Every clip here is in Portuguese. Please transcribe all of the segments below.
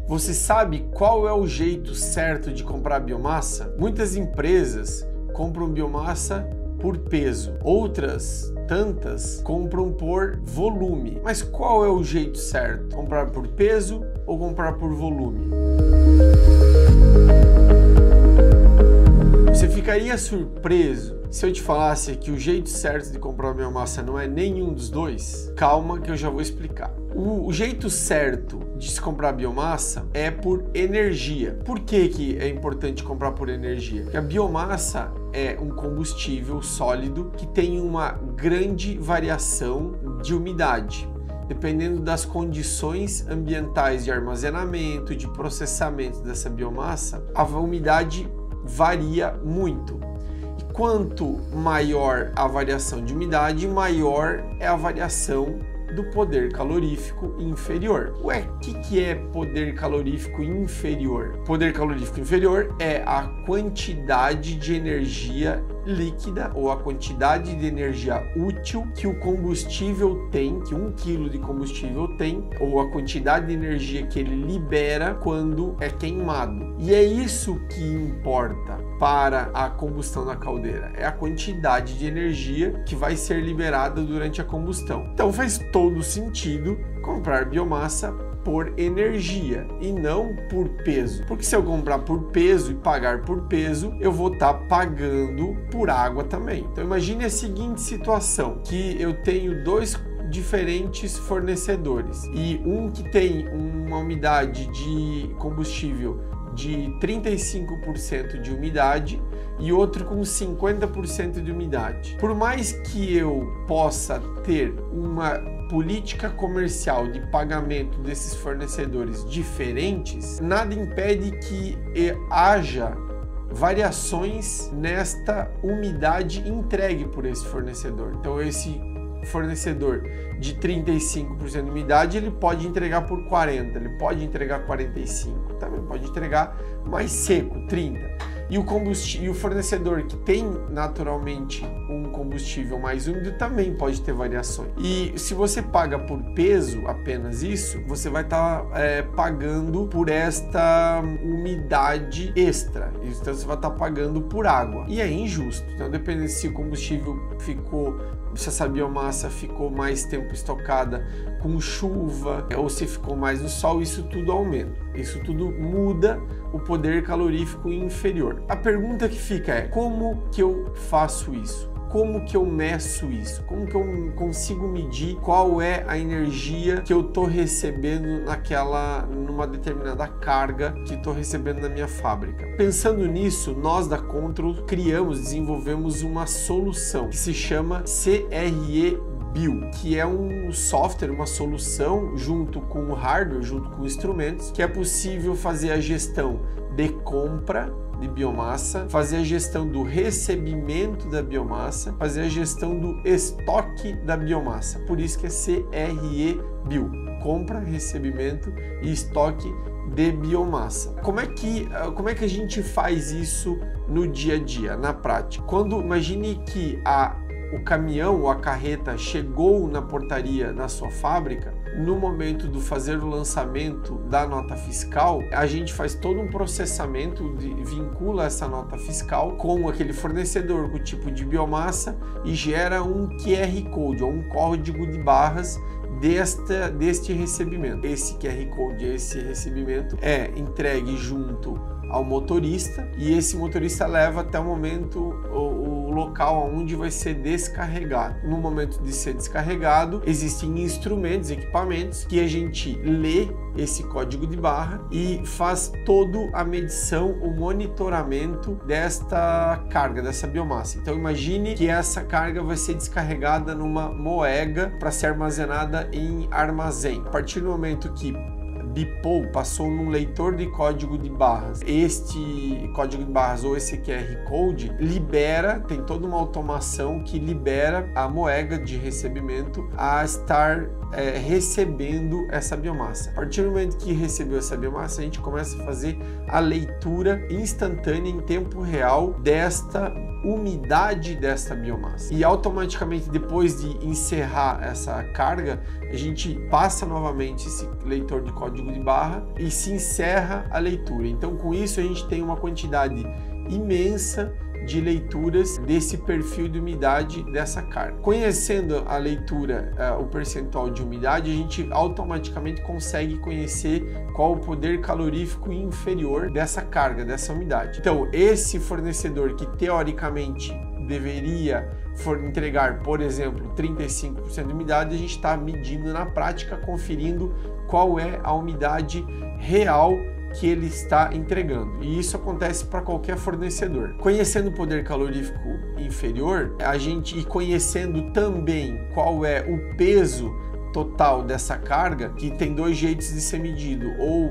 Você sabe qual é o jeito certo de comprar biomassa? Muitas empresas compram biomassa por peso, outras tantas compram por volume. Mas qual é o jeito certo? Comprar por peso ou comprar por volume? Você ficaria surpreso se eu te falasse que o jeito certo de comprar biomassa não é nenhum dos dois? Calma que eu já vou explicar. O jeito certo de se comprar biomassa é por energia. Por que é importante comprar por energia? Porque a biomassa é um combustível sólido que tem uma grande variação de umidade. Dependendo das condições ambientais de armazenamento, de processamento dessa biomassa, a umidade varia muito. E quanto maior a variação de umidade, maior é a variação do poder calorífico inferior. Ué, o que é poder calorífico inferior? Poder calorífico inferior é a quantidade de energia líquida ou a quantidade de energia útil que o combustível tem, que 1 kg de combustível tem, ou a quantidade de energia que ele libera quando é queimado. E é isso que importa para a combustão da caldeira, é a quantidade de energia que vai ser liberada durante a combustão. Então faz todo sentido comprar biomassa por energia e não por peso, porque se eu comprar por peso e pagar por peso, eu vou estar pagando por água também. Então imagine a seguinte situação, que eu tenho dois diferentes fornecedores e um que tem uma umidade de combustível de 35% de umidade e outro com 50% de umidade. Por mais que eu possa ter uma política comercial de pagamento desses fornecedores diferentes, nada impede que haja variações nesta umidade entregue por esse fornecedor. Então esse fornecedor de 35% de umidade, ele pode entregar por 40%, ele pode entregar 45%, também pode entregar mais seco, 30%. E o fornecedor que tem naturalmente um combustível mais úmido também pode ter variações. E se você paga por peso apenas isso, você vai estar pagando por esta umidade extra. Então você vai estar pagando por água. E é injusto. Então dependendo se o combustível se essa biomassa ficou mais tempo estocada com chuva ou se ficou mais no sol, isso tudo aumenta. Isso tudo muda o poder calorífico inferior. A pergunta que fica é: como que eu faço isso? Como que eu meço isso? Como que eu consigo medir qual é a energia que eu estou recebendo numa determinada carga que estou recebendo na minha fábrica? Pensando nisso, nós da Control desenvolvemos uma solução que se chama CRE Bio, que é um software, uma solução junto com o hardware, junto com instrumentos, que é possível fazer a gestão de compra de biomassa, fazer a gestão do recebimento da biomassa, fazer a gestão do estoque da biomassa. Por isso que é CRE Bio, compra, recebimento e estoque de biomassa. Como é que a gente faz isso no dia a dia, na prática? Imagine que o caminhão ou a carreta chegou na portaria da sua fábrica, no momento do fazer o lançamento da nota fiscal, a gente faz todo um processamento, vincula essa nota fiscal com aquele fornecedor, com o tipo de biomassa e gera um QR Code ou um código de barras deste recebimento. Esse QR Code, esse recebimento é entregue junto ao motorista e esse motorista leva até o momento o local onde vai ser descarregado. No momento de ser descarregado, existem instrumentos, equipamentos que a gente lê esse código de barra e faz toda a medição, o monitoramento desta carga, dessa biomassa. Então imagine que essa carga vai ser descarregada numa moega para ser armazenada em armazém. A partir do momento que bipou, passou num leitor de código de barras, este código de barras ou esse QR Code tem toda uma automação que libera a moega de recebimento a estar recebendo essa biomassa. A partir do momento que recebeu essa biomassa, a gente começa a fazer a leitura instantânea em tempo real desta umidade desta biomassa. E automaticamente, depois de encerrar essa carga, a gente passa novamente esse leitor de código de barra e se encerra a leitura. Então, com isso, a gente tem uma quantidade imensa de leituras desse perfil de umidade dessa carga. Conhecendo a leitura, o percentual de umidade, a gente automaticamente consegue conhecer qual o poder calorífico inferior dessa carga, dessa umidade. Então, esse fornecedor que teoricamente deveria entregar, por exemplo, 35% de umidade, a gente está medindo na prática, conferindo qual é a umidade real que ele está entregando, e isso acontece para qualquer fornecedor. Conhecendo o poder calorífico inferior, e conhecendo também qual é o peso total dessa carga, que tem dois jeitos de ser medido, ou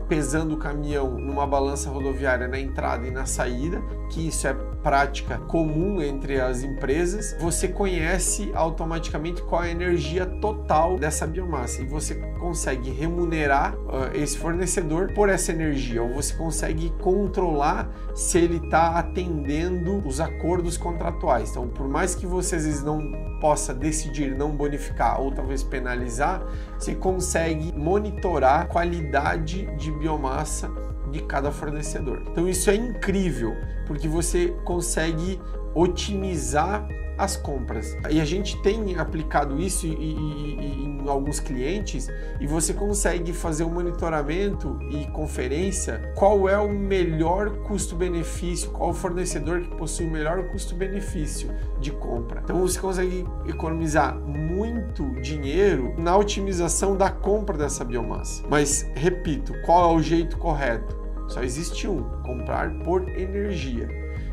pesando o caminhão numa balança rodoviária na entrada e na saída, que isso é prática comum entre as empresas, você conhece automaticamente qual é a energia total dessa biomassa e você consegue remunerar esse fornecedor por essa energia, ou você consegue controlar se ele está atendendo os acordos contratuais. Então, por mais que você às vezes não possa decidir não bonificar ou talvez penalizar, você consegue monitorar a qualidade de biomassa de cada fornecedor. Então isso é incrível, porque você consegue otimizar as compras. E a gente tem aplicado isso em alguns clientes, e você consegue fazer um monitoramento e conferência qual é o melhor custo-benefício, qual o fornecedor que possui o melhor custo-benefício de compra. Então você consegue economizar muito dinheiro na otimização da compra dessa biomassa. Mas, repito, qual é o jeito correto? Só existe um: comprar por energia.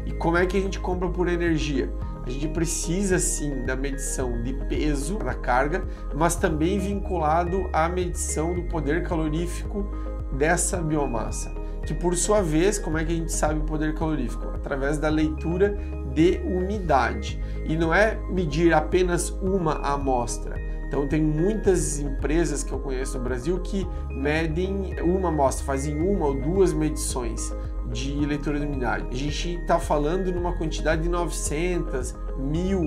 E como é que a gente compra por energia? A gente precisa sim da medição de peso da carga, mas também vinculado à medição do poder calorífico dessa biomassa, que por sua vez, como é que a gente sabe o poder calorífico? Através da leitura de umidade. E não é medir apenas uma amostra. Então tem muitas empresas que eu conheço no Brasil que medem uma amostra, fazem uma ou duas medições de leitura de umidade. A gente está falando numa quantidade de 900, 1.000,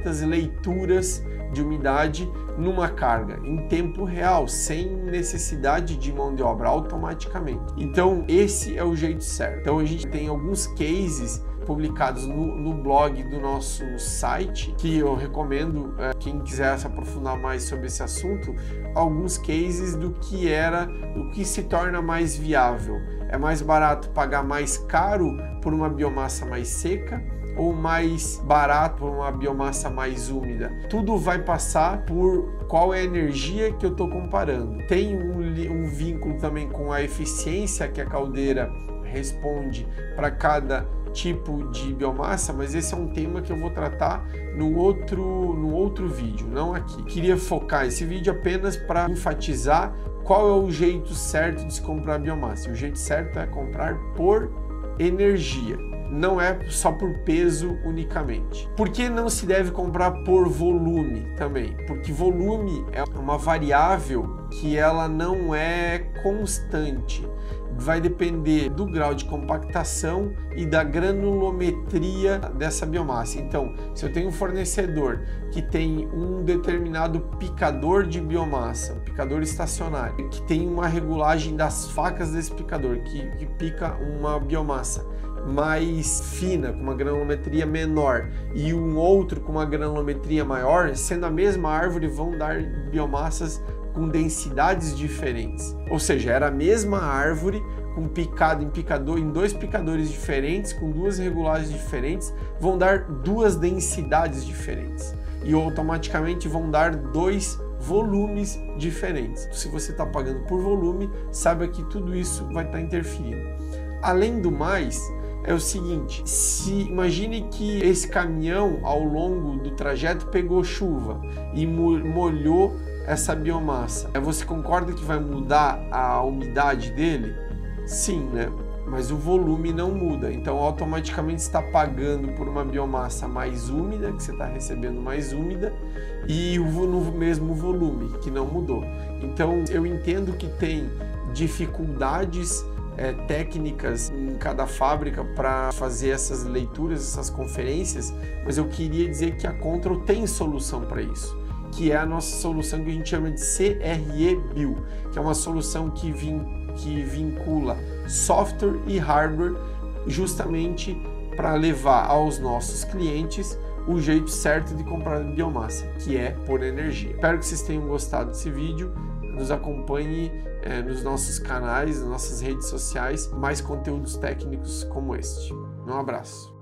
1.500 leituras de umidade numa carga, em tempo real, sem necessidade de mão de obra, automaticamente. Então esse é o jeito certo. Então a gente tem alguns cases publicados no blog do nosso site, que eu recomendo, quem quiser se aprofundar mais sobre esse assunto, alguns cases do que se torna mais viável. É mais barato pagar mais caro por uma biomassa mais seca ou mais barato por uma biomassa mais úmida? Tudo vai passar por qual é a energia que eu estou comparando. Tem um vínculo também com a eficiência que a caldeira responde para cada tipo de biomassa, mas esse é um tema que eu vou tratar no outro vídeo, não aqui. Queria focar esse vídeo apenas para enfatizar qual é o jeito certo de se comprar biomassa. E o jeito certo é comprar por energia, não é só por peso unicamente. Por que não se deve comprar por volume também? Porque volume é uma variável que ela não é constante. Vai depender do grau de compactação e da granulometria dessa biomassa. Então, se eu tenho um fornecedor que tem um determinado picador de biomassa, um picador estacionário, que tem uma regulagem das facas desse picador, que pica uma biomassa mais fina, com uma granulometria menor, e um outro com uma granulometria maior, sendo a mesma árvore, vão dar biomassas com densidades diferentes. Ou seja, era a mesma árvore com picado em dois picadores diferentes, com duas regulagens diferentes, vão dar duas densidades diferentes e automaticamente vão dar dois volumes diferentes. Se você está pagando por volume, saiba que tudo isso vai estar interferindo. Além do mais, é o seguinte: imagine que esse caminhão ao longo do trajeto pegou chuva e molhou essa biomassa. Você concorda que vai mudar a umidade dele? Sim, né? Mas o volume não muda. Então automaticamente está pagando por uma biomassa mais úmida, que você está recebendo mais úmida, e no mesmo volume, que não mudou. Então eu entendo que tem dificuldades técnicas em cada fábrica para fazer essas leituras, essas conferências, mas eu queria dizer que a Control tem solução para isso, que é a nossa solução que a gente chama de CRE Bio, que é uma solução que vincula software e hardware justamente para levar aos nossos clientes o jeito certo de comprar biomassa, que é por energia. Espero que vocês tenham gostado desse vídeo. Nos acompanhe nos nossos canais, nas nossas redes sociais, mais conteúdos técnicos como este. Um abraço.